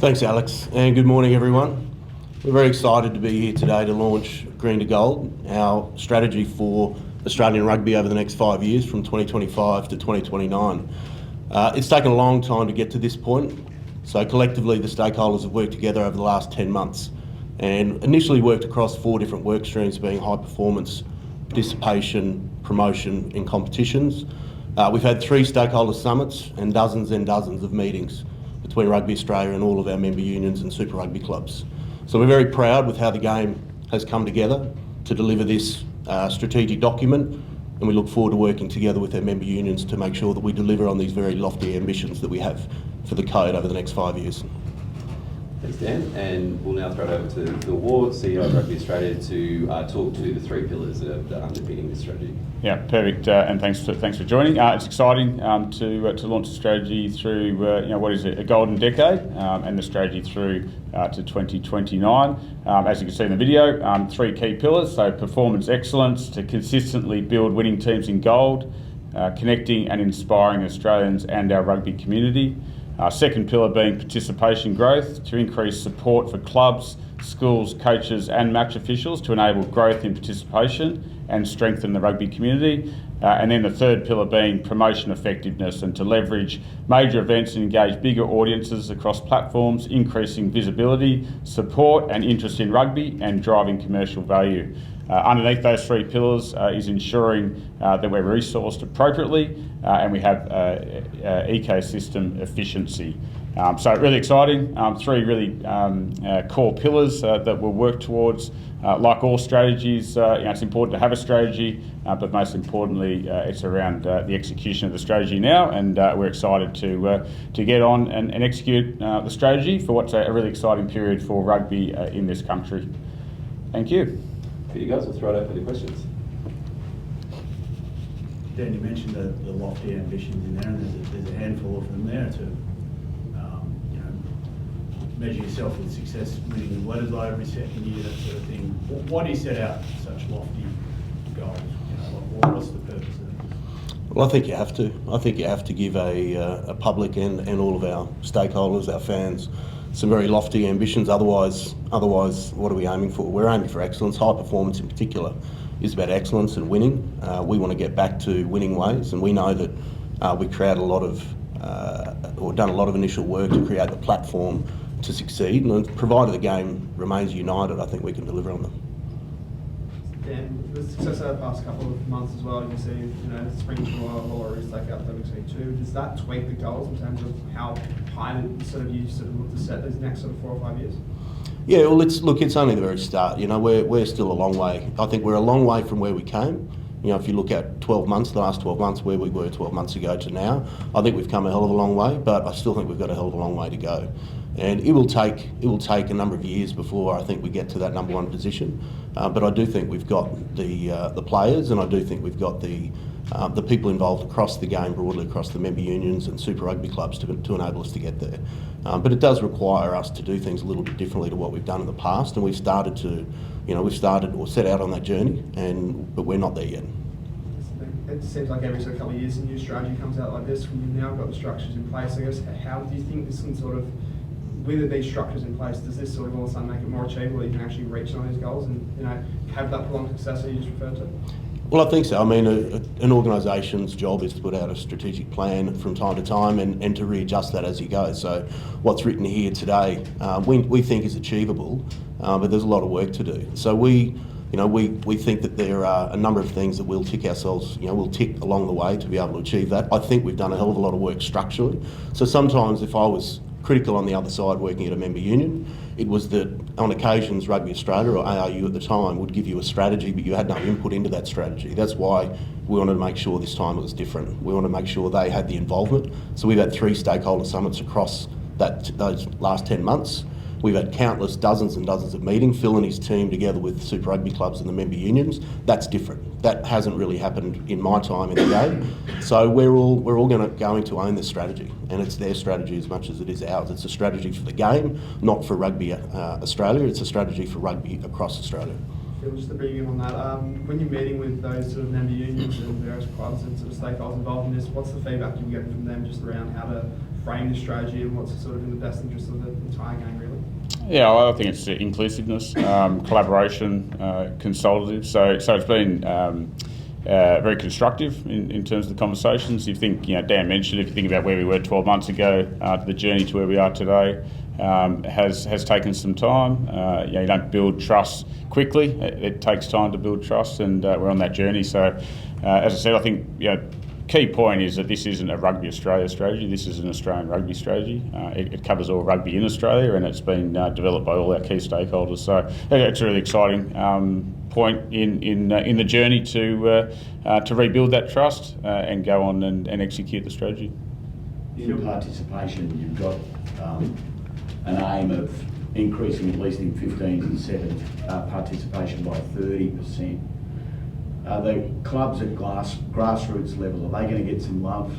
Thanks, Alex, and good morning, everyone. We're very excited to be here today to launch Green to Gold, our strategy for Australian Rugby over the next 5 years from 2025 to 2029. It's taken a long time to get to this point, so collectively the stakeholders have worked together over the last 10 months and initially worked across 4 different work streams, being high performance, participation, promotion and competitions. We've had 3 stakeholder summits and dozens of meetings between Rugby Australia and all of our member unions and Super Rugby clubs. So we're very proud with how the game has come together to deliver this strategic document, and we look forward to working together with our member unions to make sure that we deliver on these very lofty ambitions that we have for the code over the next 5 years. Thanks, Dan. And we'll now throw it over to Phil Waugh, CEO of Rugby Australia, to talk to the 3 pillars that are underpinning this strategy. Yeah, perfect. And thanks for joining. It's exciting to launch the strategy through what is a golden decade, and the strategy through to 2029. As you can see in the video, 3 key pillars. So performance excellence, to consistently build winning teams in gold, connecting and inspiring Australians and our rugby community. Second pillar being participation growth, to increase support for clubs, schools, coaches and match officials to enable growth in participation and strengthen the rugby community. And then the third pillar being promotion effectiveness, and to leverage major events and engage bigger audiences across platforms, increasing visibility, support and interest in rugby and driving commercial value. Underneath those 3 pillars is ensuring that we're resourced appropriately and we have ecosystem efficiency. So really exciting, 3 really core pillars that we'll work towards. Like all strategies, it's important to have a strategy, but most importantly, it's around the execution of the strategy now, and we're excited to get on and execute the strategy for what's a really exciting period for rugby in this country. Thank you. You guys, we'll throw it open to questions. Dan, you mentioned the lofty ambitions in there, and there's a handful of them there to measure yourself with success, winning the letters like every second year, that sort of thing. Why do you set out such lofty goals? What's the purpose of it? Well, I think you have to. I think you have to give a public and all of our stakeholders, our fans, some very lofty ambitions. Otherwise, what are we aiming for? We're aiming for excellence. High performance in particular is about excellence and winning. We want to get back to winning ways, and we know that we create a lot of, or done a lot of initial work to create the platform to succeed, and provided the game remains united, I think we can deliver on them. Dan, the success over the past couple of months as well, you can see, spring tour or is like out WC2. Does that tweak the goals in terms of how high you sort of look to set those next sort of 4 or 5 years? Yeah, well, it's only the very start. We're still a long way. I think we're a long way from where we came. If you look at 12 months, the last 12 months, where we were 12 months ago to now, I think we've come a hell of a long way, but I still think we've got a hell of a long way to go. And it will take a number of years before I think we get to that number 1 position. But I do think we've got the players, and I do think we've got the people involved across the game, broadly across the member unions and Super Rugby clubs to enable us to get there. But it does require us to do things a little bit differently to what we've done in the past, and we've started or set out on that journey, but we're not there yet. It seems like every sort of couple of years a new strategy comes out like this. When you've now got the structures in place, I guess, how do you think this can sort of, with these structures in place, does this sort of all of a sudden make it more achievable that you can actually reach on these goals and have that prolonged success that you just referred to? Well, I think so. I mean, an organisation's job is to put out a strategic plan from time to time and to readjust that as you go. So what's written here today, we think is achievable, but there's a lot of work to do. So we think that there are a number of things that we'll tick along the way to be able to achieve that. I think we've done a hell of a lot of work structurally. So sometimes if I was critical on the other side working at a member union, it was that on occasions Rugby Australia or ARU at the time would give you a strategy, but you had no input into that strategy. That's why we wanted to make sure this time it was different. We wanted to make sure they had the involvement. So we've had 3 stakeholder summits across those last 10 months. We've had countless dozens of meetings, Phil and his team together with Super Rugby clubs and the member unions. That's different. That hasn't really happened in my time in the game. So we're all going to own this strategy, and it's their strategy as much as it is ours. It's a strategy for the game, not for Rugby Australia. It's a strategy for rugby across Australia. Phil, just to bring in on that, when you're meeting with those sort of member unions and various clubs and sort of stakeholders involved in this, what's the feedback you're getting from them just around how to frame this strategy and what's sort of in the best interest of the entire game, really? Yeah, well, I think it's inclusiveness, collaboration, consultative. So it's been very constructive in terms of the conversations. You think, Dan mentioned, if you think about where we were 12 months ago, the journey to where we are today has taken some time. You don't build trust quickly. It takes time to build trust, and we're on that journey. So, as I said, I think key point is that this isn't a Rugby Australia strategy. This is an Australian rugby strategy. It covers all rugby in Australia, and it's been developed by all our key stakeholders. So it's a really exciting point in the journey to rebuild that trust and go on and execute the strategy. In participation, you've got an aim of increasing at least in 15 and 7 participation by 30%. The clubs at grassroots level, are they going to get some love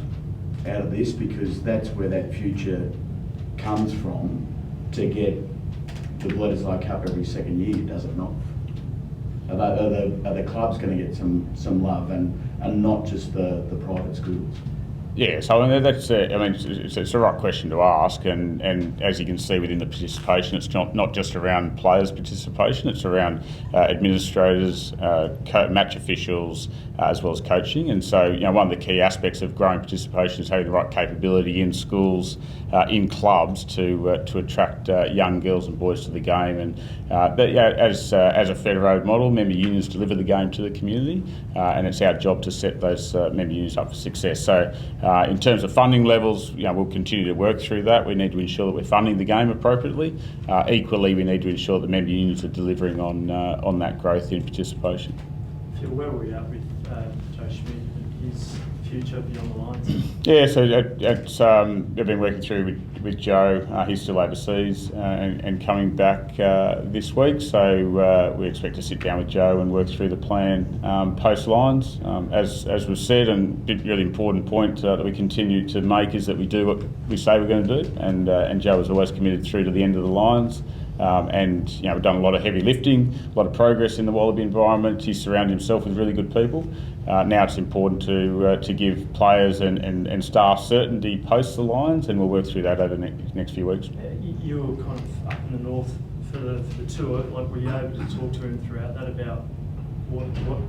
out of this? Because that's where that future comes from, to get the Bledisloe Cup every second year, does it not? Are the clubs going to get some love and not just the private schools? Yeah, so that's it's the right question to ask, and as you can see within the participation, it's not just around players' participation, it's around administrators, match officials, as well as coaching. And so, one of the key aspects of growing participation is having the right capability in schools, in clubs to attract young girls and boys to the game. And as a federated model, member unions deliver the game to the community, and it's our job to set those member unions up for success. So, in terms of funding levels, we'll continue to work through that. We need to ensure that we're funding the game appropriately. Equally, we need to ensure that member unions are delivering on that growth in participation. Phil, where are we at with Joe Schmidt and his future beyond the lines? Yeah, so we've been working through with Joe. He's still overseas and coming back this week. So we expect to sit down with Joe and work through the plan post lines. As was said, and a really important point that we continue to make is that we do what we say we're going to do, and Joe is always committed through to the end of the lines. We've done a lot of heavy lifting, a lot of progress in the Wallaby environment. He's surrounded himself with really good people. Now it's important to give players and staff certainty post the lines, and we'll work through that over the next few weeks. You were kind of up in the north for the tour. Were you able to talk to him throughout that about what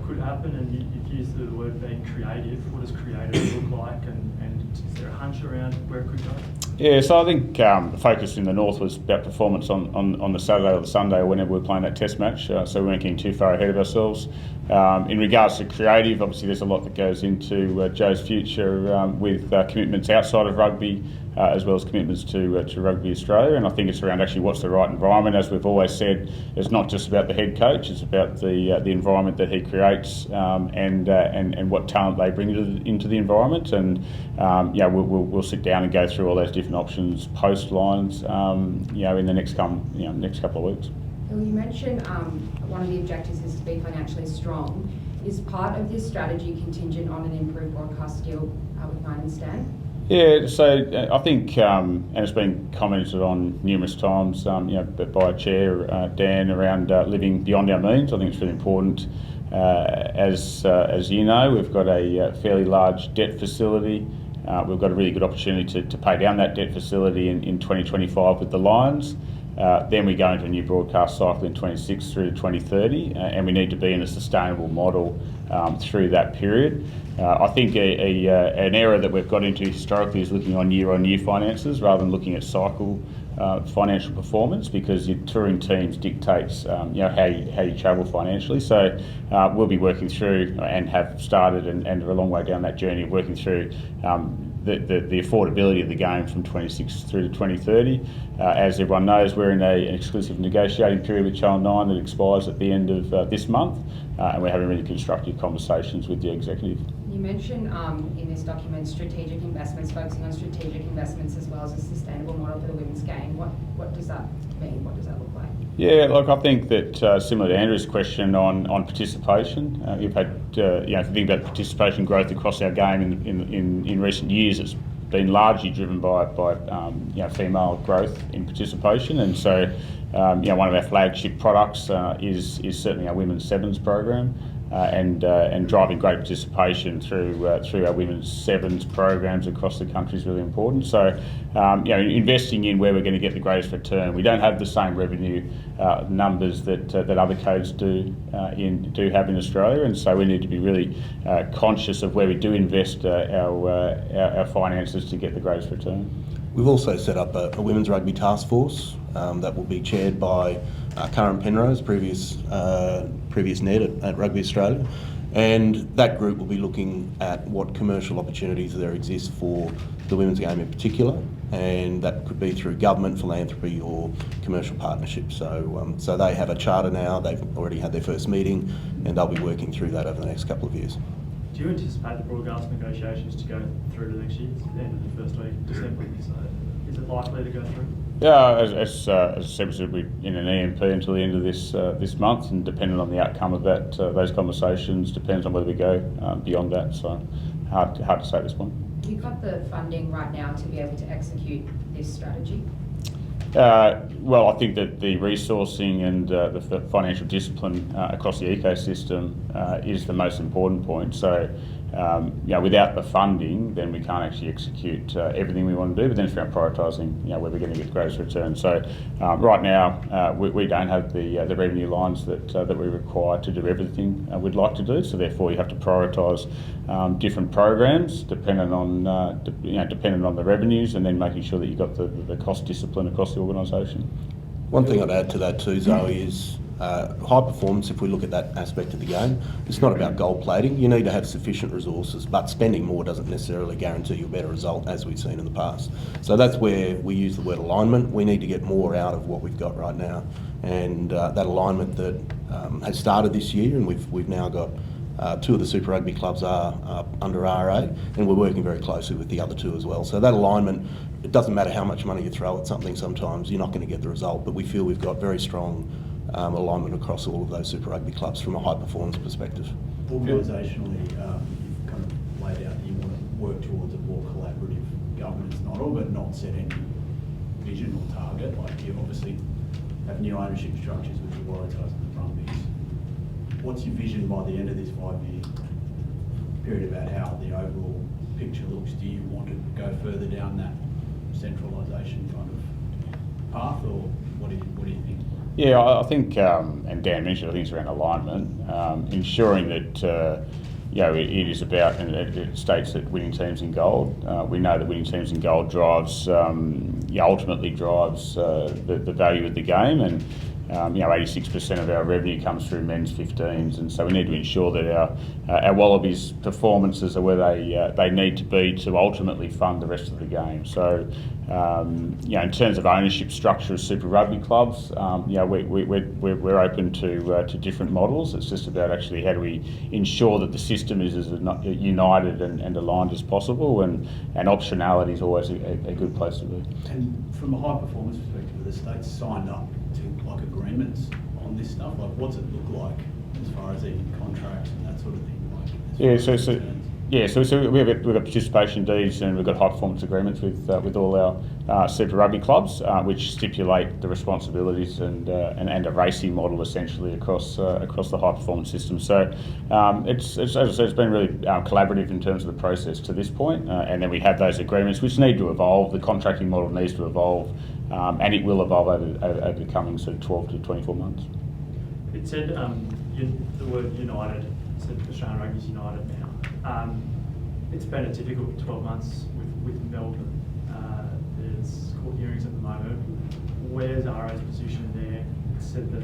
could happen? And you've used the word being creative. What does creative look like? And is there a hunch around where it could go? Yeah, so I think the focus in the north was about performance on the Saturday or the Sunday or whenever we're playing that test match, so we weren't getting too far ahead of ourselves. In regards to creative, obviously there's a lot that goes into Joe's future with commitments outside of rugby, as well as commitments to Rugby Australia, and I think it's around actually what's the right environment. As we've always said, it's not just about the head coach, it's about the environment that he creates and what talent they bring into the environment. And we'll sit down and go through all those different options post lines in the next couple of weeks. Well, you mentioned one of the objectives is to be financially strong. Is part of this strategy contingent on an improved broadcast deal with Nine and Stan? Yeah, so I think, and it's been commented on numerous times, by Chair Dan around living beyond our means. I think it's really important. As you know, we've got a fairly large debt facility. We've got a really good opportunity to pay down that debt facility in 2025 with the Lions. Then we go into a new broadcast cycle in 26 through to 2030, and we need to be in a sustainable model through that period. I think an error that we've got into historically is looking on year finances rather than looking at cycle financial performance, because your touring teams dictates how you travel financially. So we'll be working through and have started and are a long way down that journey of working through the affordability of the game from 26 through to 2030. As everyone knows, we're in an exclusive negotiating period with Channel 9 that expires at the end of this month, and we're having really constructive conversations with the executive. You mentioned in this document strategic investments, focusing on strategic investments as well as a sustainable model for the women's game. What does that mean? What does that look like? Yeah, look, I think that similar to Andrew's question on participation, you've had, if you think about participation growth across our game in recent years, it's been largely driven by female growth in participation, and so one of our flagship products is certainly our women's sevens program. and driving great participation through our women's sevens programs across the country is really important. So, investing in where we're going to get the greatest return. We don't have the same revenue numbers that other codes do have in Australia, and so we need to be really conscious of where we do invest our finances to get the greatest return. We've also set up a women's rugby task force that will be chaired by Karen Penrose, previous NED at Rugby Australia, and that group will be looking at what commercial opportunities there exist for the women's game in particular, and that could be through government, philanthropy or commercial partnerships. So they have a charter now, they've already had their first meeting, and they'll be working through that over the next couple of years. Do you anticipate the broadcast negotiations to go through to next year, the end of the first week of December? So is it likely to go through? Yeah, as I said, we're in an EMP until the end of this month, and depending on the outcome of that, those conversations depends on whether we go beyond that. So hard to say at this point. Have you got the funding right now to be able to execute this strategy? Well, I think that the resourcing and the financial discipline across the ecosystem is the most important point. So, without the funding, then we can't actually execute everything we want to do. But then it's about prioritising, where we're going to get the greatest return. So, right now, we don't have the revenue lines that we require to do everything we'd like to do. So, therefore, you have to prioritise different programs dependent on the revenues, and then making sure that you've got the cost discipline across the organisation. One thing I'd add to that too, Zoe, is high performance. If we look at that aspect of the game, it's not about gold plating. You need to have sufficient resources, but spending more doesn't necessarily guarantee you a better result, as we've seen in the past. So that's where we use the word alignment. We need to get more out of what we've got right now, and that alignment that has started this year, and we've now got 2 of the Super Rugby clubs are under RA, and we're working very closely with the other 2 as well. So that alignment, it doesn't matter how much money you throw at something, sometimes you're not going to get the result, but we feel we've got very strong alignment across all of those Super Rugby clubs from a high performance perspective. Organisationally, you've kind of laid out that you want to work towards a more collaborative governance model, but not set any vision or target. Like you obviously have new ownership structures with the Waratahs and the Brumbies. What's your vision by the end of this 5-year period about how the overall picture looks? Do you want to go further down that centralisation kind of path, or what do you think? Yeah, I think, and Dan mentioned, I think it's around alignment, ensuring that it is about, and it states that winning teams in gold. We know that winning teams in gold ultimately drives the value of the game, and 86% of our revenue comes through men's 15s, and so we need to ensure that our Wallabies' performances are where they need to be to ultimately fund the rest of the game. So, in terms of ownership structure of Super Rugby clubs, we're open to different models. It's just about actually how do we ensure that the system is as united and aligned as possible, and optionality is always a good place to be. And from a high performance perspective, the states signed up to agreements on this stuff. Like, what's it look like as far as even contracts and that sort of thing? So we've got participation deeds, and we've got high performance agreements with all our Super Rugby clubs, which stipulate the responsibilities and a racing model essentially across the high performance system. So it's as I said, it's been really collaborative in terms of the process to this point, and then we have those agreements which need to evolve. The contracting model needs to evolve, and it will evolve over the coming sort of 12 to 24 months. It said the word united. It said Australian Rugby's united now. It's been a difficult 12 months with Melbourne. There's court hearings at the moment. Where's RA's position there? It said that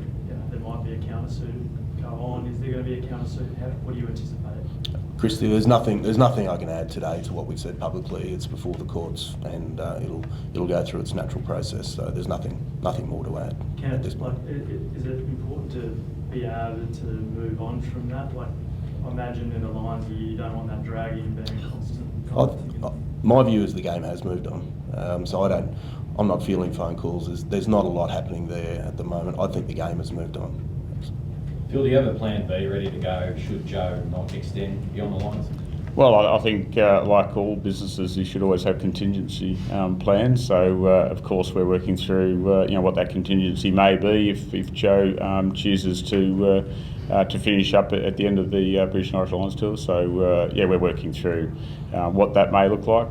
there might be a countersuit go on. Is there going to be a countersuit? What do you anticipate? Christy, there's nothing I can add today to what we've said publicly. It's before the courts, and it'll go through its natural process. So there's nothing more to add at this point. Is it important to be able to move on from that? Like, I imagine in the lines you don't want that dragging being constant. My view is the game has moved on. So I'm not feeling phone calls. There's not a lot happening there at the moment. I think the game has moved on. Phil, do you have a plan B ready to go should Joe not extend beyond the lines? Well, I think like all businesses, you should always have contingency plans. So, of course, we're working through what that contingency may be if Joe chooses to to finish up at the end of the British and Irish Lions tour. So yeah, we're working through what that may look like,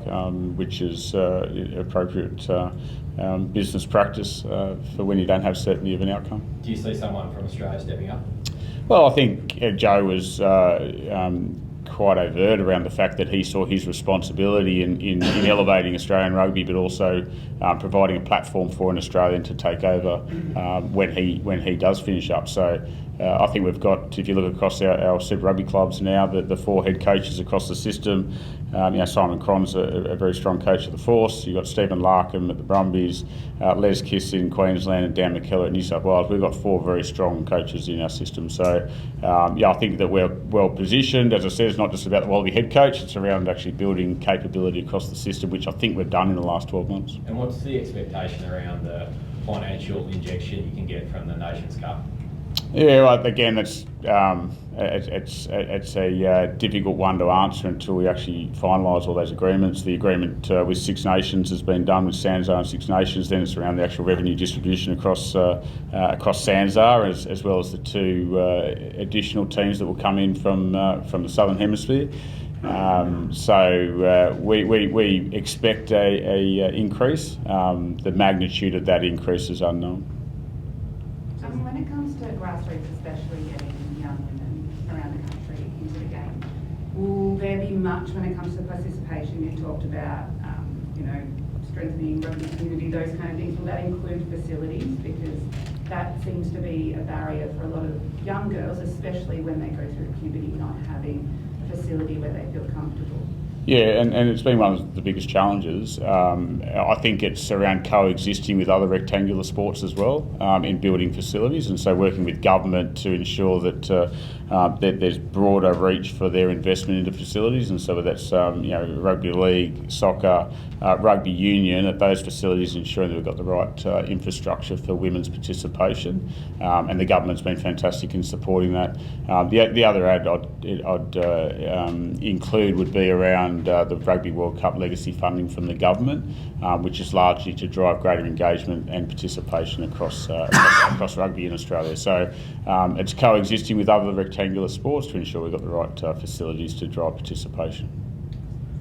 which is appropriate business practice for when you don't have certainty of an outcome. Do you see someone from Australia stepping up? Well, I think Joe was quite overt around the fact that he saw his responsibility in elevating Australian rugby, but also providing a platform for an Australian to take over when he does finish up. So I think we've got, if you look across our Super Rugby clubs now, the 4 head coaches across the system. Simon Cron's a very strong coach of the Force. You've got Stephen Larkham at the Brumbies, Les Kiss in Queensland, and Dan McKellar at New South Wales. We've got 4 very strong coaches in our system. So I think that we're well positioned. As I said, it's not just about the Wallaby head coach, it's around actually building capability across the system, which I think we've done in the last 12 months. And what's the expectation around the financial injection you can get from the Nations Cup? Yeah, well, again, it's a difficult one to answer until we actually finalise all those agreements. The agreement with Six Nations has been done with SANZAAR and Six Nations. Then it's around the actual revenue distribution across SANZAAR, as well as the 2 additional teams that will come in from the Southern Hemisphere. So we expect a increase. The magnitude of that increase is unknown. When it comes to grassroots, especially getting young women around the country into the game, will there be much when it comes to participation? You talked about, strengthening rugby community, those kind of things. Will that include facilities? Because that seems to be a barrier for a lot of young girls, especially when they go through puberty, not having a facility where they feel comfortable. Yeah, and it's been one of the biggest challenges. I think it's around coexisting with other rectangular sports as well in building facilities, and so working with government to ensure that there's broader reach for their investment into facilities, and so that's rugby league, soccer, rugby union, at those facilities, ensuring that we've got the right infrastructure for women's participation, and the government's been fantastic in supporting that. The other ad I'd include would be around the Rugby World Cup legacy funding from the government, which is largely to drive greater engagement and participation across rugby in Australia. So it's coexisting with other rectangular sports to ensure we've got the right facilities to drive participation.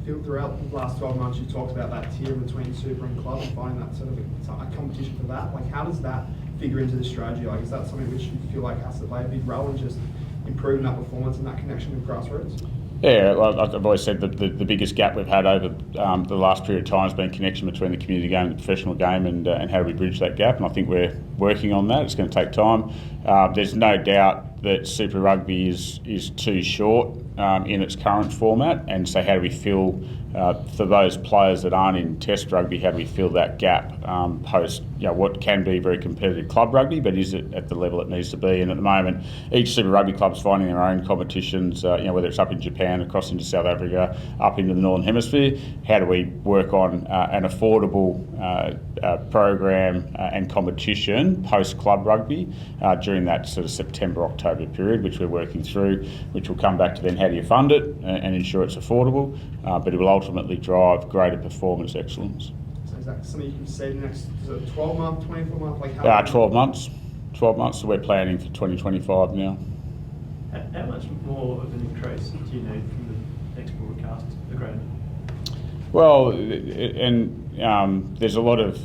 Throughout the last 12 months, you talked about that tier between super and club and finding that sort of a competition for that. Like, how does that figure into the strategy? Like, is that something which you feel like has to play a big role in just improving that performance and that connection with grassroots? Yeah, I've always said that the biggest gap we've had over the last period of time has been connection between the community game and the professional game, and how do we bridge that gap? And I think we're working on that. It's going to take time. There's no doubt that Super Rugby is too short in its current format, and so how do we fill, for those players that aren't in Test Rugby, how do we fill that gap post what can be very competitive club rugby, but is it at the level it needs to be? And at the moment, each Super Rugby club's finding their own competitions, whether it's up in Japan, across into South Africa, up into the Northern Hemisphere. How do we work on an affordable program and competition post club rugby during that sort of September-October period, which we're working through, which will come back to then how do you fund it and ensure it's affordable, but it will ultimately drive greater performance excellence. So is that something you can see in the next 12 months, 24 months? Like how 12 months. 12 months, so we're planning for 2025 now. How much more of an increase do you need from the next broadcast agreement? Well, and there's a lot of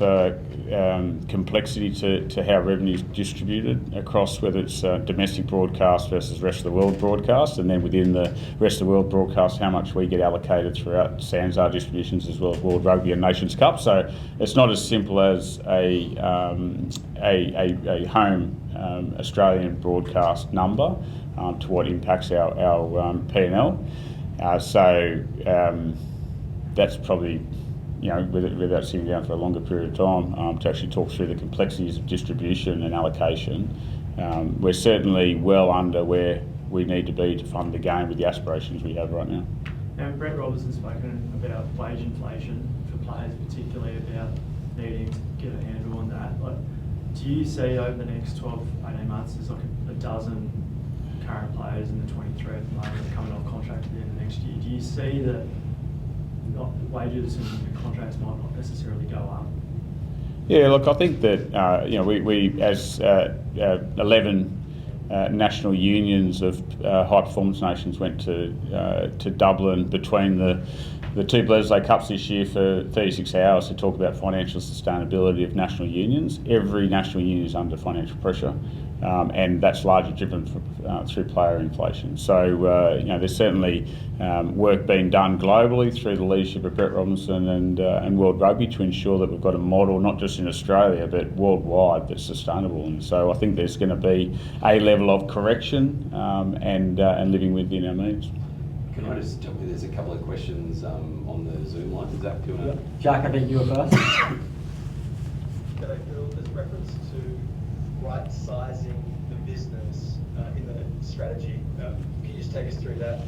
complexity to how revenue is distributed across whether it's domestic broadcast versus rest of the world broadcast, and then within the rest of the world broadcast, how much we get allocated throughout SANZAAR distributions as well as World Rugby and Nations Cup. So it's not as simple as a home Australian broadcast number to what impacts our P&L. That's probably, without sitting down for a longer period of time to actually talk through the complexities of distribution and allocation. We're certainly well under where we need to be to fund the game with the aspirations we have right now. Now, Brett Robertson's spoken about wage inflation for players, particularly about needing to get a handle on that. Like, do you see over the next 12, 18 months, there's like a dozen current players in the 23 at the moment coming off contract at the end of next year? Do you see that wages and contracts might not necessarily go up? Yeah, look, I think that we as 11 national unions of high performance nations went to Dublin between the two Bledisloe Cups this year for 36 hours to talk about financial sustainability of national unions. Every national union is under financial pressure, and that's largely driven through player inflation. So there's certainly work being done globally through the leadership of Brett Robinson and World Rugby to ensure that we've got a model not just in Australia but worldwide that's sustainable. And so I think there's going to be a level of correction and living within our means. Can I just jump in? There's a couple of questions on the Zoom line. Zach, do you want to? Jack, I think you were first. G'day, Phil. There's reference to right sizing the business in the strategy. Can you just take us through that?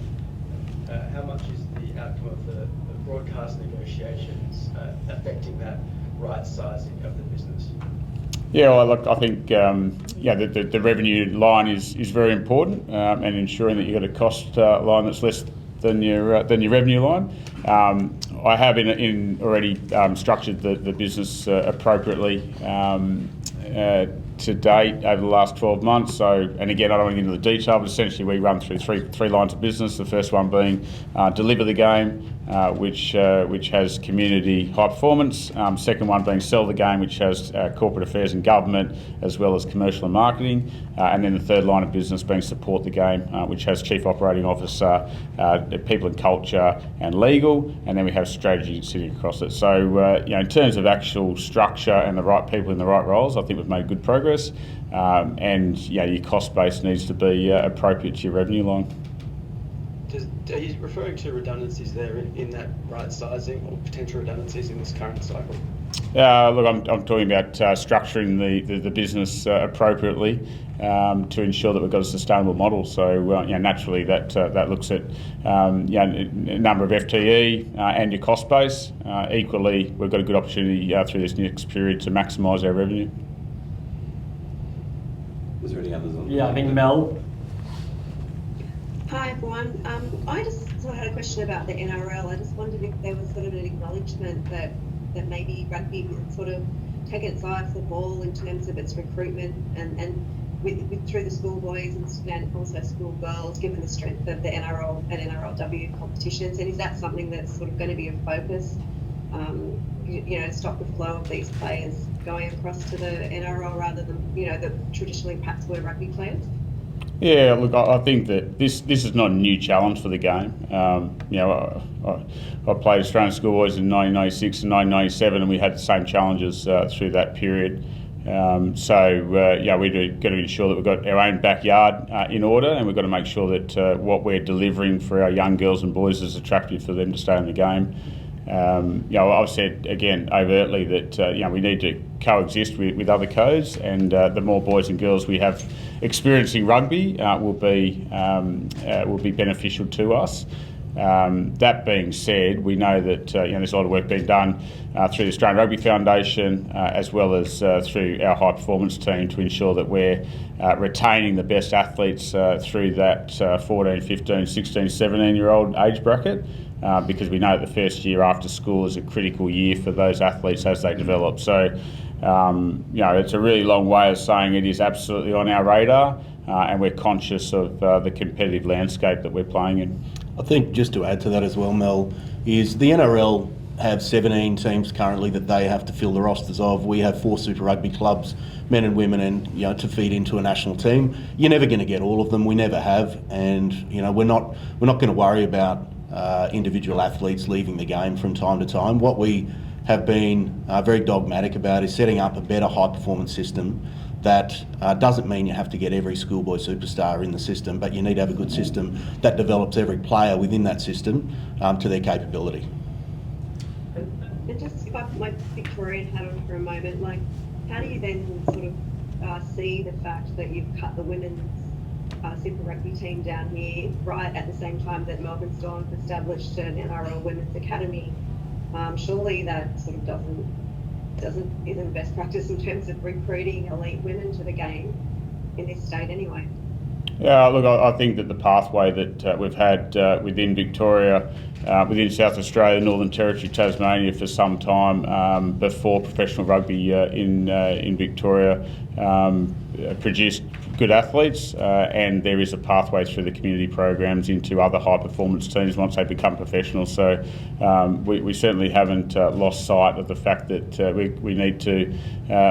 How much is the outcome of the broadcast negotiations affecting that right sizing of the business? Yeah, well, look, I think the revenue line is very important, and ensuring that you've got a cost line that's less than your revenue line. I have already structured the business appropriately to date over the last 12 months. So, and again, I don't want to get into the detail, but essentially we run through three lines of business. The first one being deliver the game, which has community high performance. Second one being sell the game, which has corporate affairs and government, as well as commercial and marketing. And then the third line of business being support the game, which has chief operating officer, people and culture, and legal. And then we have strategy sitting across it. So, in terms of actual structure and the right people in the right roles, I think we've made good progress. And your cost base needs to be appropriate to your revenue line. Are you referring to redundancies there in that right sizing, or potential redundancies in this current cycle? Look, I'm talking about structuring the business appropriately to ensure that we've got a sustainable model. So naturally that looks at number of FTE and your cost base. Equally, we've got a good opportunity through this next period to maximise our revenue. Was there any others on? Yeah, I think Mel. Hi everyone. I just sort of had a question about the NRL. I just wondered if there was sort of an acknowledgement that maybe rugby had sort of taken its eye off the ball in terms of its recruitment and with through the schoolboys and also schoolgirls, given the strength of the NRL and NRLW competitions. And is that something that's sort of going to be a focus? Stop the flow of these players going across to the NRL rather than that traditionally perhaps were rugby players. Yeah, look, I think that this is not a new challenge for the game. I played Australian schoolboys in 1996 and 1997, and we had the same challenges through that period. We're going to ensure that we've got our own backyard in order, and we've got to make sure that what we're delivering for our young girls and boys is attractive for them to stay in the game. I've said again overtly that we need to coexist with other codes, and the more boys and girls we have experiencing rugby will be beneficial to us. That being said, we know that there's a lot of work being done through the Australian Rugby Foundation as well as through our high performance team to ensure that we're retaining the best athletes through that 14, 15, 16, 17-year-old age bracket. Because we know that the first year after school is a critical year for those athletes as they develop. So, it's a really long way of saying it is absolutely on our radar, and we're conscious of the competitive landscape that we're playing in. I think just to add to that as well, Mel, is the NRL have 17 teams currently that they have to fill the rosters of. We have 4 Super Rugby clubs, men and women, and to feed into a national team. You're never going to get all of them. We never have, and we're not going to worry about individual athletes leaving the game from time to time. What we have been very dogmatic about is setting up a better high performance system that doesn't mean you have to get every schoolboy superstar in the system, but you need to have a good system that develops every player within that system to their capability. And just if I put my Victorian hat on for a moment, how do you then sort of see the fact that you've cut the women's Super Rugby team down here right at the same time that Melbourne's gone and established an NRL Women's Academy? Surely that sort of isn't best practice in terms of recruiting elite women to the game in this state anyway. Yeah, look, I think that the pathway that we've had within Victoria within South Australia, Northern Territory, Tasmania for some time before professional rugby in Victoria produced good athletes, and there is a pathway through the community programs into other high performance teams once they become professional. So we certainly haven't lost sight of the fact that we need to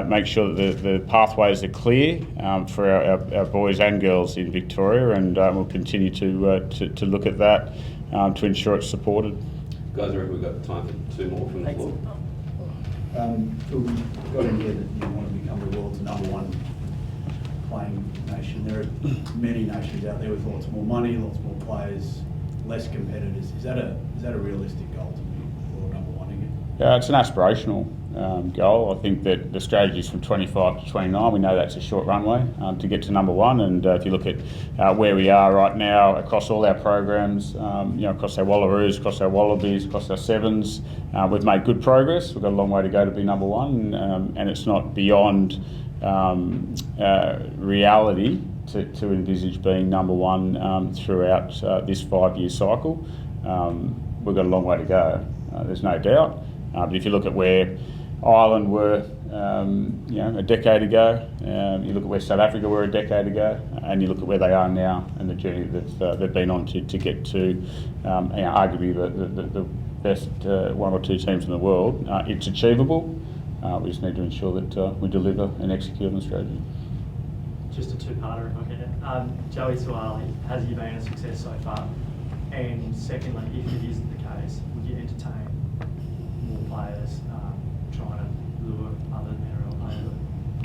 make sure that the pathways are clear for our boys and girls in Victoria, and we'll continue to look at that to ensure it's supported. Guys, I reckon we've got time for two more from the floor. Phil, you've got in here that you want to become the world's #1 playing nation. There are many nations out there with lots more money, lots more players, less competitors. Is that a realistic goal to be world #1 again? Yeah, it's an aspirational goal. I think that the strategy is from 25 to 29. We know that's a short runway to get to #1. And if you look at where we are right now across all our programs, across our Wallaroos, across our Wallabies, across our Sevens, we've made good progress. We've got a long way to go to be #1, and it's not beyond reality to envisage being #1 throughout this 5-year cycle. We've got a long way to go. There's no doubt. But if you look at where Ireland were, a decade ago, you look at where South Africa were a decade ago, and you look at where they are now and the journey that they've been on to get to, arguably the best 1 or 2 teams in the world. It's achievable. We just need to ensure that we deliver and execute on the strategy. Just a two-parter, if I can. Joey Suwali, has he been a success so far? And secondly, if it isn't the case, would you entertain more players trying to lure other NRL players?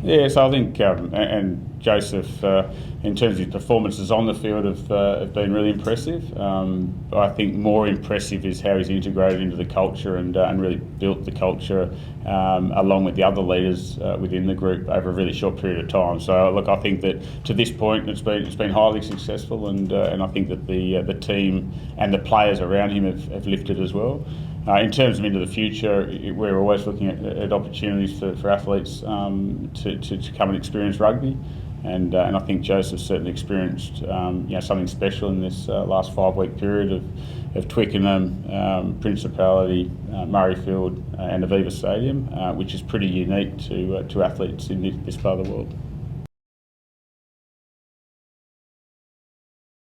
Yeah, so I think, and Joseph, in terms of his performances on the field, have been really impressive. I think more impressive is how he's integrated into the culture and really built the culture along with the other leaders within the group over a really short period of time. So look, I think that to this point it's been highly successful, and I think that the team and the players around him have lifted as well. In terms of into the future, we're always looking at opportunities for athletes to come and experience rugby, and I think Joseph's certainly experienced something special in this last 5-week period of Twickenham, Principality, Murrayfield, and Aviva Stadium, which is pretty unique to athletes in this part of the world.